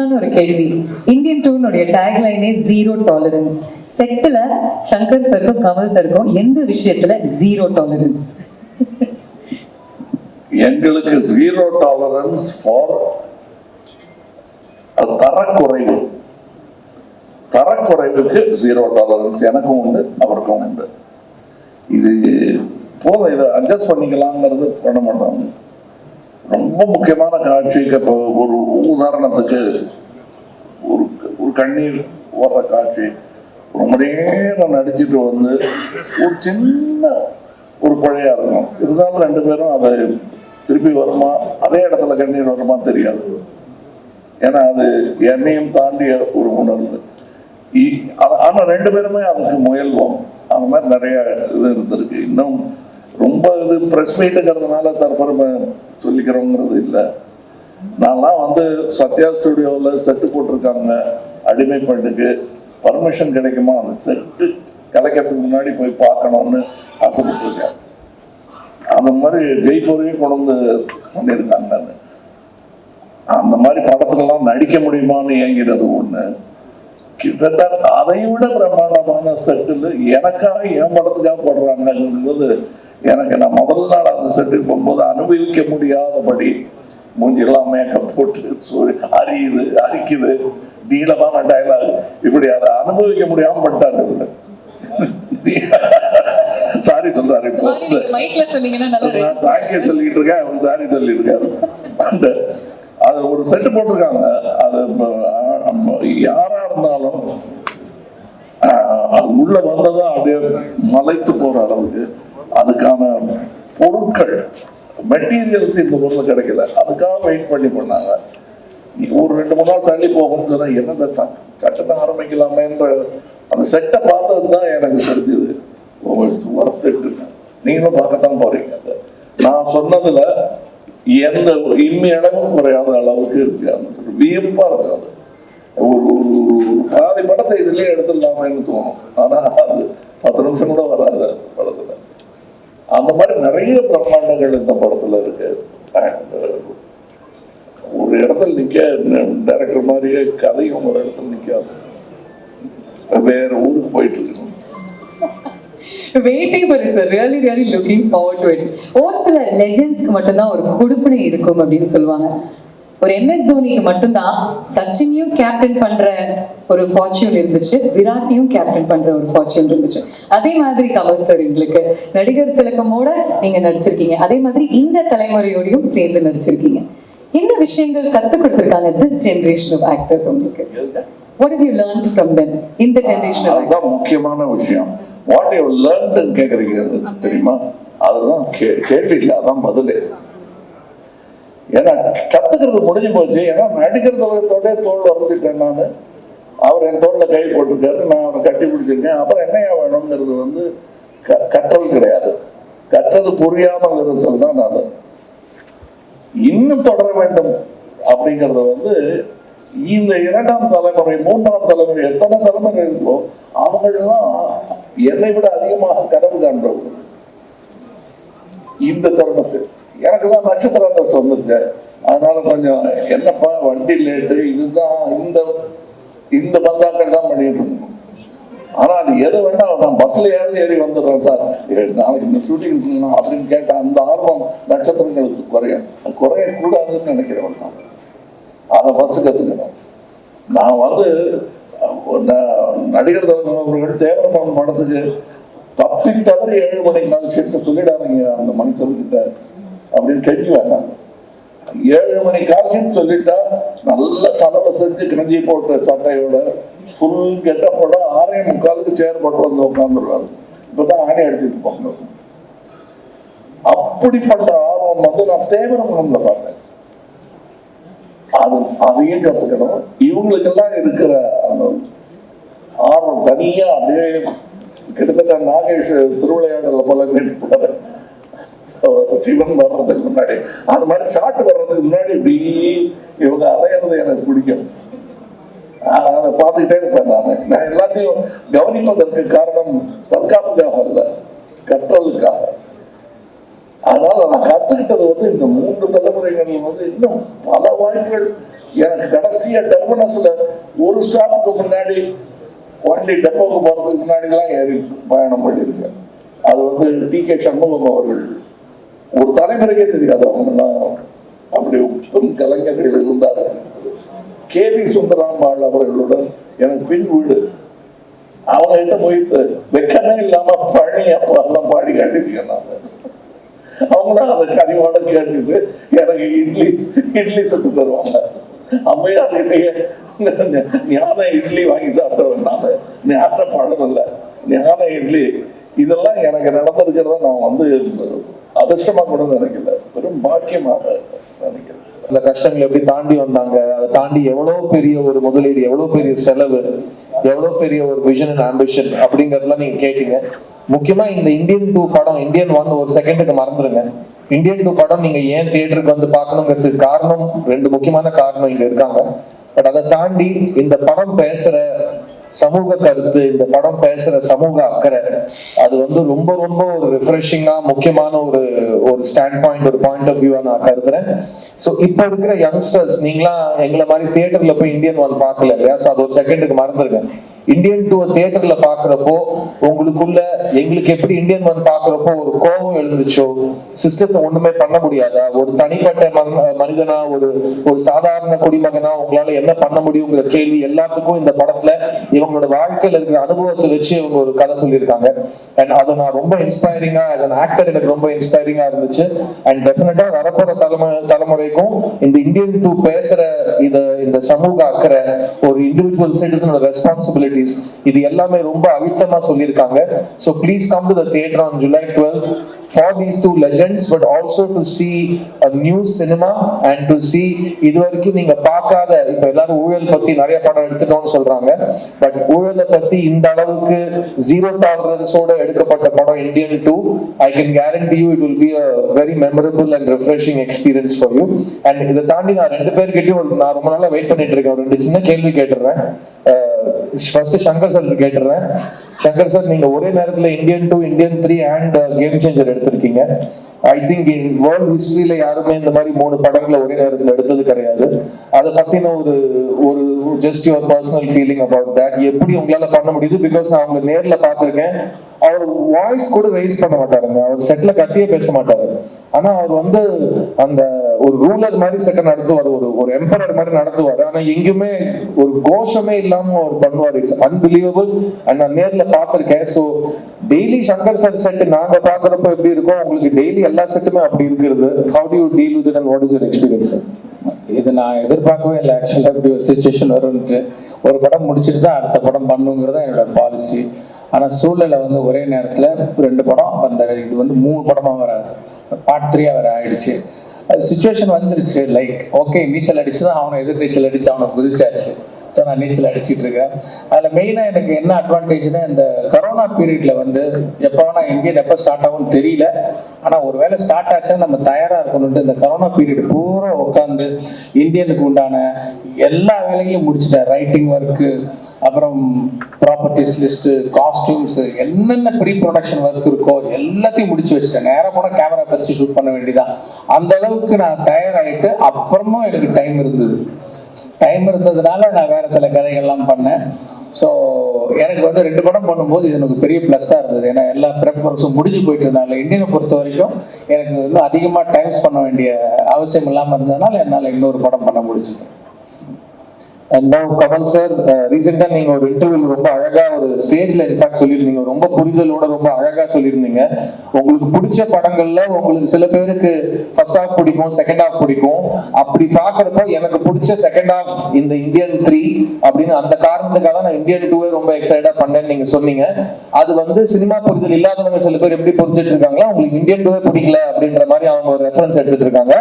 ஃபன்னான ஒரு கேள்வி. இந்தியன் டூனுடைய டேக்லைனே ஜீரோ டாலரன்ஸ். செக்ட்ல சங்கர் சருக்கும் கமல் சருக்கும் எந்த விஷயத்துல ஜீரோ டாலரன்ஸ்? எங்களுக்கு ஜீரோ டாலரன்ஸ் ஃபார் தரக்குறைவு. தரக்குறைவுக்கு ஜீரோ டாலரன்ஸ் எனக்கும் உண்டு, அவருக்கும் உண்டு. இது போதும், இதை அட்ஜஸ்ட் பண்ணிக்கலாங்கிறது பண்ண மாட்டாங்க. ரொம்ப முக்கியமான காட்சிக்கு இப்போ ஒரு உதாரணத்துக்கு ஒரு கண்ணீர் வர்ற காட்சி ரொம்ப நேரம் நடிச்சுட்டு வந்து ஒரு சின்ன ஒரு குழையா இருக்கும். இருந்தாலும் ரெண்டு பேரும் அதை திருப்பி வருமா, அதே இடத்துல கண்ணீர் வருமா தெரியாது. ஏன்னா அது என்னையும் தாண்டிய ஒரு உணர்வு. ஆனா ரெண்டு பேருமே அதுக்கு முயல்வோம். அந்த மாதிரி நிறைய இது இருந்திருக்கு. இன்னும் ரொம்ப இது ப்ரெஸ் மீட்டுங்கிறதுனால தற்பெருமை சொல்லிக்கிறோங்கிறது இல்லை. நான்லாம் வந்து சத்யா ஸ்டுடியோவில் செட்டு போட்டிருக்காங்க அடிமை பெண்ணுக்கு, பர்மிஷன் கிடைக்குமா அந்த செட்டு கலைக்கிறதுக்கு முன்னாடி போய் பார்க்கணும்னு ஆசைப்பட்டிருக்கேன். அந்த மாதிரி ஜெய்ப்பூரையும் கொண்டு வந்து பண்ணியிருக்காங்க. அந்த மாதிரி படத்துலலாம் நடிக்க முடியுமான்னு இயங்கிறது ஒன்று. கிட்டத்தட்ட அதை விட பிரம்மாண்டமான செட்டில் எனக்காக என் படத்துக்காக போடுறாங்கிறது எனக்கு, நான் முதல் நாள் அந்த செட்டுக்கு போகும்போது அனுபவிக்க முடியாதபடி மூஞ்செல்லாம் மேக்கப் போட்டு அரிக்குது, நீளமான டைலாக், இப்படி அதை அனுபவிக்க முடியாம பண்ணிட்டாரு. சாரி சொல்றாரு, தேங்க்யூ சொல்லிட்டு இருக்கேன், அவர் சாரி சொல்லியிருக்காரு. அது ஒரு செட்டு போட்டிருக்காங்க. அது யாரா இருந்தாலும் உள்ள வந்ததும் அப்படியே மலைத்து போற அளவுக்கு அதுக்கான பொருட்கள், மெட்டீரியல்ஸ் இந்த பொருள் கிடைக்கல. அதுக்காக வெயிட் பண்ணி பண்ணாங்க. ஒரு 2-3 நாள் தள்ளி போகும்னு சொன்னா என்னத சட்டத்தை ஆரம்பிக்கலாமேன்ற அந்த செட்டை பார்த்தது தான் எனக்கு தெரிஞ்சது. ஒர்த்துட்டு நீங்களும் பார்க்கத்தான் போறீங்க. அதை நான் சொன்னதுல எந்த இம்மியடமும் குறையாத அளவுக்கு இருக்கு. அந்த வியப்பா இருக்காது. ஒரு பாதி படத்தை இதுலயே எடுத்துடலாமேன்னு தோணும். ஆனா அது 10 நிமிஷம் கூட வராது படத்துல. அந்த மாதிரி நிறைய பிரம்மாண்டங்கள் இந்த படத்துல இருக்கு. ஒரு இடத்துல நிக்க டைரக்டர் மாதிரியே கதையும் ஒரு இடத்துல நிக்காது, வேற ஊருக்கு போயிட்டு இருக்கு. Waiting for it, sir. Really looking forward to it. ஒரு சில லெஜெண்ட்ஸ்க்கு மட்டும்தான் ஒரு கொடுப்பினை இருக்கும் அப்படின்னு சொல்லுவாங்க. ஒரு MS தோனிக்கு மட்டும்தான் சச்சினையும் கேப்டன் பண்ற ஒரு ஃபார்ச்சூன் இருந்துச்சு, விராட்டையும் கேப்டன் பண்ற ஒரு ஃபார்ச்சூன் இருந்துச்சு. அதே மாதிரி கமல் சார் எங்களுக்கு நடிகர் திலகமோட நீங்க நடிச்சிருக்கீங்க. அதே மாதிரி இந்த தலைமுறையோடையும் சேர்ந்து நடிச்சிருக்கீங்க. என்ன விஷயங்கள் கத்துக் கொடுத்திருக்காங்க this generation of actors உங்களுக்கு? What have you learned from them in the generation of actors? அதுதான் முக்கியமான விஷயம். What you learned கேக்குறீங்க தெரியுமா? அதுதான் கேள்வி இல்லை, அதான் பதிலே. ஏன்னா கத்துக்கிறது முடிஞ்சு போச்சு. ஏன்னா நடிகர் திலகத்தோட தோல் வரைஞ்சிட்டேன் நான். அவர் என் தோல்ல கை போட்டிருக்காரு, நான் அவரை கட்டி பிடிச்சிருக்கேன். அப்புறம் என்னையா வேணுங்கிறது வந்து கற்றல் கிடையாது. கற்றது புரியாமல் இருந்தது தான் நான். இன்னும் தொடர வேண்டும் அப்படிங்கறத வந்து இந்த 2ஆம் தலைமுறை 3ஆம் தலைமுறை எத்தனை தலைமுறை இருக்கோ அவங்களெல்லாம் என்னை விட அதிகமாக கனவு காண்பவர்கள். இந்த தருணத்தில் எனக்கு தான் நட்சத்திரத்தை சொந்துச்சு. அதனால கொஞ்சம் என்னப்பா வண்டி லேட்டு, இதுதான் இந்த பந்தாக்கள் தான் பண்ணிட்டு இருக்கணும். ஆனால் எது வேணா நான் பஸ்லயாவது ஏறி வந்துடுறேன் சார், நாளைக்கு இந்த ஷூட்டிங் இருக்கணும் அப்படின்னு கேட்ட அந்த ஆர்வம் நட்சத்திரங்களுக்கு குறையக்கூடாதுன்னு நினைக்கிறவன் தான். அதை ஃபர்ஸ்ட் கத்துக்கணும். நான் வந்து நடிகர் திலகம் அவர்கள் தேவரமன் படத்துக்கு தப்பி தவறி 7 மணி கால்ஷீட்னு சொல்லிடாதீங்க அந்த மனுஷன்கிட்ட அப்படின்னு கெஞ்சி வேண்டாங்க. 7 மணி கால்ஷீட் சொல்லிட்டா நல்ல சதவை செஞ்சு கிணஞ்சி போட்ட சட்டையோட ஃபுல் கெட்டப்போட 6:45 சேர் போட்டு வந்து உட்காந்துருவாரு. இப்பதான் ஆணி அடிச்சுட்டு போங்க. அப்படிப்பட்ட ஆர்வம் வந்து நான் தேவரமன்ல பார்த்தேன். அதையும் கத்துக்கணும். இவங்களுக்கெல்லாம் இருக்கிற அந்த ஆர்வம் தனியா அப்படியே கிட்டத்தட்ட நாகேஷ் திருவிளையாடல போல போற சிவன் வர்றதுக்கு முன்னாடி அது மாதிரி ஷாட் வர்றதுக்கு முன்னாடி இப்படி இவங்க அலையிறது எனக்கு பிடிக்கும். அதை பார்த்துக்கிட்டே இருப்பேன். நான் எல்லாத்தையும் கவனிப்பதற்கு காரணம் தற்காப்புக்காக இல்லை, கற்றலுக்காக. அதனால நான் கத்துக்கிட்டது வந்து இந்த 3 தலைமுறைகளில் வந்து இன்னும் பல வாய்ப்புகள் எனக்கு கடைசியா டெர்மினஸ்ல ஒரு ஸ்டாப்புக்கு முன்னாடி வண்டி டெப்போக்கு போறதுக்கு முன்னாடிலாம் ஏறி பயணம் பண்ணியிருக்கேன். அது வந்து டி.கே. சண்முகம் அவர்கள் ஒரு தலைமுறைக்கே தெரியாது, அவங்கெல்லாம் அப்படி பெரும் கலைஞர்கள் இருந்தார்கள். கே.வி. சுந்தராம்பாள் அவர்களுடன் எனக்கு பின் வீடு, அவங்க கிட்ட போய் வெக்கமே இல்லாம பழனி அப்போ எல்லாம் பாடி காட்டிருக்கேன் நான். அவங்களும் அதை கனிவோட கேட்டுட்டு எனக்கு இட்லி சுட்டு தருவாங்க. அம்மையார் கிட்டேயே ஞான இட்லி வாங்கி சாப்பிட்டவன் நான், ஞான பழம் இல்லை, ஞான இட்லி. இதெல்லாம் எனக்கு நடந்திருக்கிறத நான் வந்து அதிர்ஷ்டமா கூட நினைக்கல, பெரும் பாக்கியமாக நினைக்கிறேன். அந்த கஷ்டங்களை எப்படி தாண்டி வந்தாங்க, அதை தாண்டி எவ்வளவு பெரிய ஒரு முதலீடு, எவ்வளவு பெரிய செலவு, எவ்வளவு பெரிய ஒரு விஷன் அண்ட் ஆம்பிஷன் அப்படிங்கறதெல்லாம் நீங்க கேட்டீங்க. முக்கியமா இந்த இந்தியன் 2 படம், இந்தியன் 1 ஒரு செகண்டுக்கு மறந்துருங்க. இந்தியன் 2 படம் நீங்க ஏன் தியேட்டருக்கு வந்து பார்க்கணுங்கிறதுக்கு காரணம், 2 முக்கியமான காரணம் இங்க இருக்காங்க. பட் அதை தாண்டி இந்த படம் பேசுற சமூக கருத்து, இந்த படம் பேசுற சமூக அக்கறை, அது வந்து ரொம்ப ரொம்ப ஒரு ரிஃப்ரெஷிங்கா முக்கியமான ஒரு ஸ்டாண்ட் பாயிண்ட், ஒரு பாயிண்ட் ஆஃப் வியூவா நான் கருதுறேன். ஸோ இப்போ இருக்கிற யங்ஸ்டர்ஸ், நீங்களாம் எங்களை மாதிரி தியேட்டர்ல போய் இந்தியன் 1 பார்க்கல இல்லையா? ஸோ அது ஒரு செகண்டுக்கு மறந்துருங்க. இந்தியன் 2 தியேட்டர்ல பாக்குறப்போ உங்களுக்குள்ள எங்களுக்கு எப்படி இந்தியன் 1 பாக்குறப்போ ஒரு கோபம் எழுந்துச்சோ, சிஸ்டத்தை ஒண்ணுமே பண்ண முடியாதா, ஒரு தனிப்பட்ட மனிதனா, ஒரு சாதாரண குடிமகனா உங்களால என்ன பண்ண முடியுங்கிற கேள்வி எல்லாத்துக்கும் இந்த படத்துல இவங்களோட வாழ்க்கையில இருக்கிற அனுபவத்தை வச்சு இவங்க ஒரு கதை சொல்லியிருக்காங்க. அண்ட் அதை நான் ரொம்ப இன்ஸ்பைரிங்கா, ஆஸ் அன் ஆக்டர் எனக்கு ரொம்ப இன்ஸ்பைரிங்கா இருந்துச்சு. அண்ட் டெஃபினட்டா வரப்போற தலைமுறைக்கும் இந்த இந்தியன் 2 பேசுற இந்த சமூக அக்கறை, ஒரு இண்டிவிஜுவல் சிட்டிசனோட ரெஸ்பான்சிபிலிட்டி, இது எல்லாமே ரொம்ப அழுத்தமா சொல்லியிருக்காங்க. So please come to the theater on July 12th for these 2 legends, but also to see a new cinema and to see இதுவரைக்கும் நீங்க பார்க்காத, இப்ப எல்லாரும் ஊழல் பத்தி நிறைய படம் எடுத்துட்டோம்னு சொல்றாங்க, பட் ஊழலை பத்தி இந்த அளவுக்கு ஜீரோ டாலரன்ஸோட எடுக்கப்பட்ட படம் Indian 2. I can guarantee you it will be a very memorable and refreshing experience for you. And இதை தாண்டி நான் 2 பேர்கிட்டயும் நான் ரொம்ப நாளா வெயிட் பண்ணிட்டு இருக்கேன். 2 சின்ன கேள்வி கேட்டுறேன். ஃபர்ஸ்ட் சங்கர் சார் கேட்டுறேன். சங்கர் சார், நீங்க ஒரே நேரத்துல Indian 2, Indian 3 and game changer எடுத்திருக்கீங்க. ஐ திங்க் இன் வேர்ல்ட் ஹிஸ்டரியில யாருமே இந்த மாதிரி 3 படங்களை ஒரே நேரத்துல எடுத்தது கிடையாது. அதை பத்தின ஒரு just your personal feeling about that, எப்படி உங்களால பண்ண முடியுது? பிகாஸ் நான் அவங்களை நேர்ல பார்த்திருக்கேன். அவர் வாய்ஸ் கூட ரைஸ் பண்ண மாட்டாருங்க, அவர் செட்ல கத்தியே பேச மாட்டாரு. ஆனா அவர் வந்து அந்த ஒரு ரூலர் மாதிரி செட்டை நடத்துவார், ஒரு எம்பரர் மாதிரி நடத்துவார். ஆனா எங்குமே ஒரு கோஷமே இல்லாம அவர் பண்ணுவார். It's unbelievable. அண்ட் நான் நேர்ல பார்த்திருக்கேன். So daily Shankar sir set நாங்க பாக்குறப்ப எப்படி இருக்கும், உங்களுக்கு டெய்லி எல்லா செட்டுமே அப்படி இருக்கிறது. How to you deal with it and what is your experience? இது நான் எதிர்பார்க்கவே இல்லை ஆக்சுவலாக, இப்படி ஒரு சுச்சுவேஷன் வரும்ட்டு. ஒரு படம் முடிச்சுட்டு தான் அடுத்த படம் பண்ணுங்கிறது தான் என்னோட பாலிசி. ஆனால் சூழ்நிலை வந்து ஒரே நேரத்தில் 2 படம், அந்த இது வந்து 3 படமாக வர பார்ட் 3 வர ஆயிடுச்சு. அது சுச்சுவேஷன் வந்துருச்சு. லைக் ஓகே, நீச்சல் அடிச்சு தான் அவனை எதிர் நீச்சல் அடிச்சு அவனை குதிச்சாச்சு. ஸோ நான் நீச்சல் அடிச்சுட்டு இருக்கேன். அதில் மெயினாக எனக்கு என்ன அட்வான்டேஜ்னா, இந்த கரோனா பீரியட்ல வந்து எப்போ வேணா இந்தியன் எப்போ ஸ்டார்ட் ஆகும்னு தெரியல. ஆனால் ஒரு வேளை ஸ்டார்ட் ஆச்சுன்னா நம்ம தயாராக இருக்கணும்ட்டு இந்த கரோனா பீரியட் பூரா உட்காந்து இந்தியனுக்கு உண்டான எல்லா வேலைகளையும் முடிச்சுட்டேன். ரைட்டிங் ஒர்க்கு, அப்புறம் ப்ராப்பர்ட்டிஸ் லிஸ்ட்டு, காஸ்டியூம்ஸ், என்னென்ன ப்ரீ ப்ரொடக்ஷன் ஒர்க் இருக்கோ எல்லாத்தையும் முடிச்சு வச்சுட்டேன். நேராக போனால் கேமரா பறிச்சு ஷூட் பண்ண வேண்டியதான். அந்த அளவுக்கு நான் தயாராகிட்டு அப்புறமும் எனக்கு டைம் இருந்ததுனால நான் வேற சில கதைகள்லாம் பண்ணேன். ஸோ எனக்கு வந்து 2 படம் பண்ணும்போது இது எனக்கு பெரிய ப்ளஸ்ஸாக இருந்தது. ஏன்னா எல்லா ப்ரெப் ஒர்க்ஸும் முடிஞ்சு போயிட்டு இருந்தால இந்தியனை பொறுத்த வரைக்கும் எனக்கு இன்னும் அதிகமாக டைம்ஸ் பண்ண வேண்டிய அவசியம் இல்லாமல் இருந்ததுனால என்னால் இன்னொரு படம் பண்ண முடிஞ்சது. And now Kamal sir, recently நீங்க ஒரு இன்டர்வியூல ரொம்ப அழகா ஒரு ஸ்டேஜ்ல இன்ஃபேக்ட் சொல்லியிருந்தீங்க, ரொம்ப புரிதலோட ரொம்ப அழகா சொல்லியிருந்தீங்க. உங்களுக்கு பிடிச்ச படங்கள்ல உங்களுக்கு சில பேருக்கு ஃபர்ஸ்ட் ஹாஃப் பிடிக்கும், செகண்ட் ஹாஃப் பிடிக்கும். அப்படி பாக்குறப்போ எனக்கு பிடிச்ச செகண்ட் ஹாஃப் இந்த இந்தியன் 3 அப்படின்னு, அந்த காரணத்துக்காக நான் இந்தியன் 2 ரொம்ப எக்ஸைட்டா பண்ணேன்னு நீங்க சொன்னீங்க. அது வந்து சினிமா புரிதல் இல்லாதவங்க சில பேர் எப்படி புரிஞ்சுட்டு இருக்காங்களா, உங்களுக்கு இந்தியன் 2 பிடிக்கல அப்படின்ற மாதிரி அவங்க ஒரு ரெஃபரன்ஸ் எடுத்துட்டு இருக்காங்க.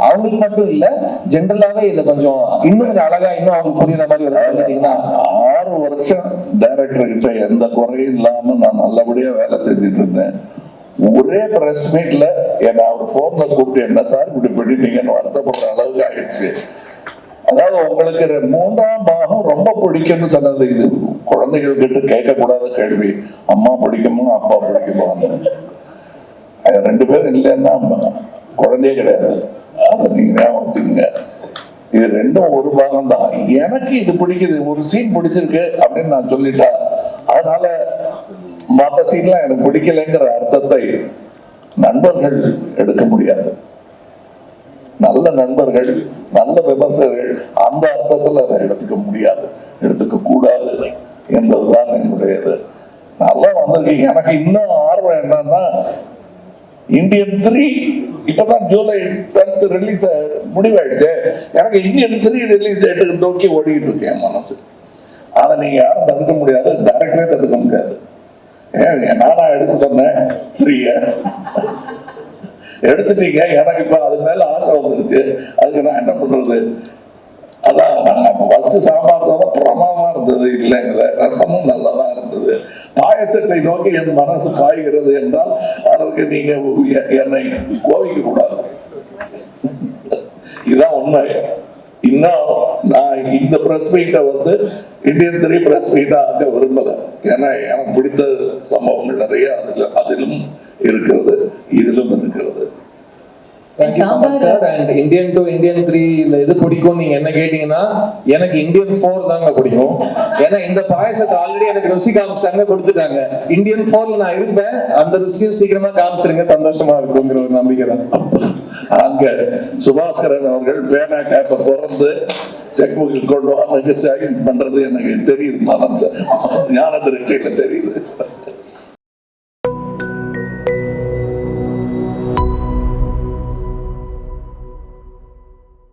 அவங்களுக்கு மட்டும் இல்ல, ஜென்ரலாவே இதை கொஞ்சம் இன்னும் கொஞ்சம் அழகா இன்னும் அவங்க புரியுற மாதிரி ஒரு 6 வருஷம் டைரக்டர் கிட்ட எந்த குறையும் இல்லாம நான் நல்லபடியா வேலை செஞ்சுட்டு இருந்தேன். ஒரே பிரஸ் மீட்ல என்ன அவர் போன்ல கூப்பிட்டு, என்ன சார் இப்படி பண்ணிட்டீங்கன்னு வருத்தப்படுற அளவுக்கு ஆயிடுச்சு. அதாவது உங்களுக்கு 3ஆம் பாகம் ரொம்ப பிடிக்கும்னு சொன்னது, இது குழந்தைகள் கிட்ட கேட்கக்கூடாத கேள்வி. அம்மா பிடிக்குமா அப்பா பிடிக்குமான்னு. 2 பேரும் இல்லைன்னா குழந்தையே கிடையாது. அதை நீங்க ஞாபகம் வச்சுக்கோங்க. இது ரெண்டும் ஒரு பாகம் தான். எனக்கு இது பிடிக்குது, ஒரு சீன் பிடிச்சிருக்கு அப்படின்னு நான் சொல்லிட்டா அதனால மற்ற சீன்லாம் எனக்கு பிடிக்கலைங்கிற அர்த்தத்தை நண்பர்கள் எடுக்க முடியாது. நல்ல நண்பர்கள், நல்ல விமர்சகர்கள் அந்த அர்த்தத்துல அதை எடுத்துக்க முடியாது, எடுத்துக்க கூடாது என்பதுதான் என்னுடையது. நல்லா வந்திருக்கு. எனக்கு இன்னும் ஆர்வம் என்னன்னா, இந்தியன் 3 இப்பதான் ஜூலை 12 ரிலீஸ் முடிவாயிடுச்சு. எனக்கு இந்தியன் 3 ரிலீஸ் டேட்டுக்கு நோக்கி ஓடிக்கிட்டு இருக்கேன் மனசு. அதை நீங்க யாரும் தடுக்க முடியாது, டைரக்டரே தடுக்க முடியாது. நானா எடுக்க சொன்னேன் 3 எடுத்துட்டீங்க. எனக்கு இப்ப அது மேல ஆசை வந்துருச்சு. அதுக்கு நான் என்ன பண்றது? அதான் நாங்க ஃபர்ஸ்ட் சாம்பார் தான் பிரமாதமா இருந்தது, இல்லைங்கள ரசமும் நல்லதா இருந்தது. பாயசத்தை நோக்கி என் மனசு பாய்கிறது என்றால் அதற்கு நீங்க என்னை கோவிக்க கூடாது. இதுதான் உண்மை. இன்னும் நான் இந்த பிரஸ் மீட்டை வந்து இந்தியன் 3 பிரஸ் மீட்டா ஆக்க விரும்பல. ஏன்னா எனக்கு பிடித்த சம்பவங்கள் நிறைய அதிலும் இருக்கிறது, இதிலும் இருக்கிறது. Thank you so much, sir. And Indian 2, Indian 3 இல்ல எது பிடிக்கும் நீங்க என்ன கேட்டீங்கன்னா, எனக்கு Indian 4 தாங்க பிடிக்கும். ஏன்னா இந்த பாயசத்தை ஆல்ரெடி எனக்கு ருசி காமிச்சிட்டாங்க, கொடுத்துட்டாங்க. Indian 4ல நான் இருப்பேன், அந்த ருசியும் சீக்கிரமா காமிச்சிருங்க, சந்தோஷமா இருக்குங்கிற ஒரு நம்பிக்கை தான். அங்க சுபாஸ்கரன் அவர்கள் பேனா கேப்பை திறந்து செக் புக்கில் கொண்டு வந்து சைன் பண்றது எனக்கு தெரியுது, மனசு ஞான திருஷ்டியில தெரியுது.